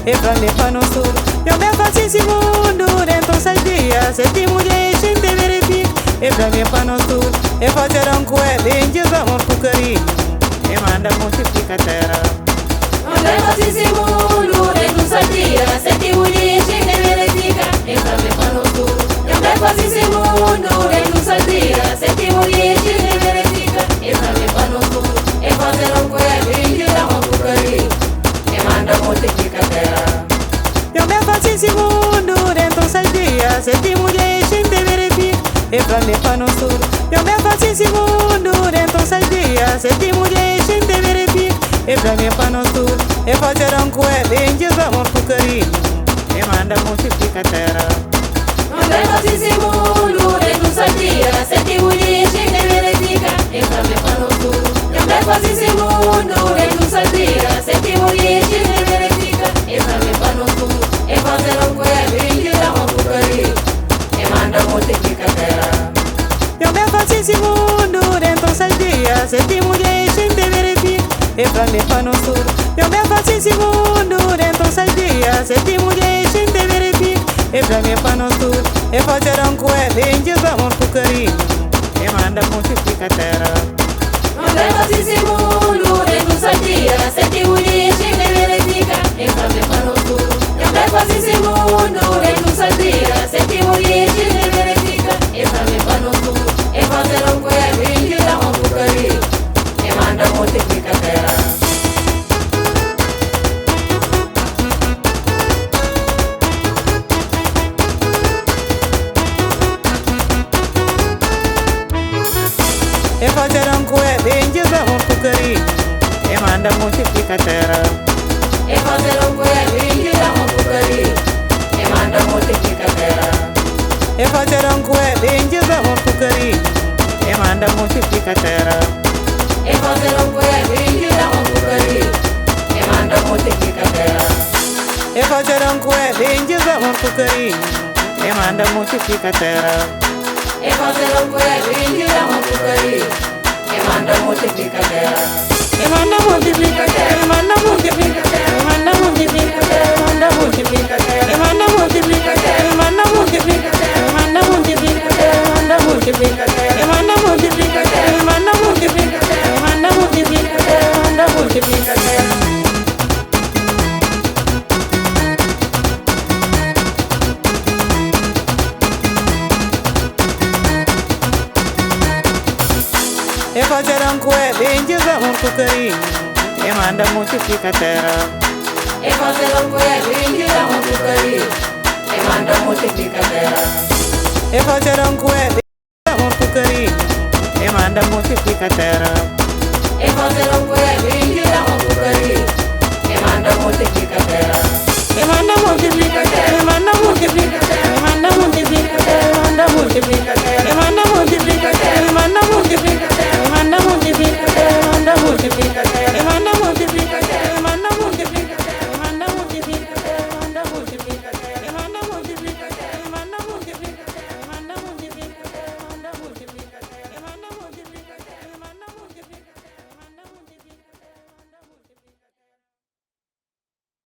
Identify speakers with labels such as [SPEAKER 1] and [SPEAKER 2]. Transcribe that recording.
[SPEAKER 1] e pra me pano sul. Eu me faço em segundo, então 6 dias, 7 mulheres, gente verifica. E pra me pano sul, e fazer um coelho, diz amor com carinho, e manda multiplica a terra.
[SPEAKER 2] Eu me faço em segundo, então 6 dias, 7 mulheres, gente verifica. E pra me pano sul, eu me faço em segundo, então 6 dias, 7 mulheres, gente verifica. E pra me pano sul, e fazer um coelho, diz amor com carinho, e manda multiplica a terra.
[SPEAKER 1] Eu me faço em segundo, então 6 dias, 7 mulheres, gente verifica. E pra me pano sul, eu me faço em segundo, então 6 dias, 7 mulheres, gente verifica. E pra me pano sul, e fazer um coelho, diz amor com carinho, e manda multiplica a terra.
[SPEAKER 2] Eu me faço em segundo, então 6 dias, 7 mulheres, gente verifica. E pra me pano sul, eu me faço em segundo, então 6 dias, 7 mulheres, gente verifica. E pra me pano sul, e fazer um coelho, diz amor com carinho, e manda multiplica a terra.
[SPEAKER 1] Eu me faço em segundo, então 6 dias, 7 mulheres, gente verifica. E pra me pano sul, eu me faço em segundo, então 6 dias, 7 mulheres, gente verifica. E pra me pano sul, e fazer um coelho, diz amor com carinho, e manda multiplica a terra.
[SPEAKER 2] Eu me faço em segundo, então 6 dias, 7 mulheres, gente verifica. E pra me pano sul, eu me faço em segundo, então 6 dias, 7 mulheres, gente verifica. E pra me pano sul, e fazer um coelho, diz amor com carinho, e manda multiplica a terra.
[SPEAKER 1] E fazer um coelho, diz amor com carinho, e manda multiplica a terra.
[SPEAKER 2] E fazer um coelho, diz amor com carinho, e manda multiplica a terra.
[SPEAKER 1] E fazer um coelho, diz amor com carinho, e manda multiplica a terra.
[SPEAKER 2] E fazer um coelho, diz amor com carinho, e manda multiplica a terra.
[SPEAKER 1] E fazer um coelho, diz amor com carinho, e manda multiplica a terra.
[SPEAKER 2] E fazer um coelho, diz amor com carinho, e manda multiplica a terra.
[SPEAKER 1] E manda multiplica a terra, e manda multiplica a terra, e manda multiplica a terra, e manda multiplica a terra, e manda multiplica a terra, e manda multiplica a terra, e manda multiplica a terra, e manda multiplica a terra, e manda multiplica a terra, e manda multiplica a terra, e manda multiplica a terra, e manda multiplica a terra. E fazer um coelho, diz amor com carinho, e manda multiplica a terra.
[SPEAKER 2] E fazer um coelho, diz amor com carinho, e manda multiplica a terra.
[SPEAKER 1] E fazer um coelho, diz amor com carinho, e manda multiplica a terra.
[SPEAKER 2] E fazer um coelho, diz amor com carinho, e manda multiplica a terra.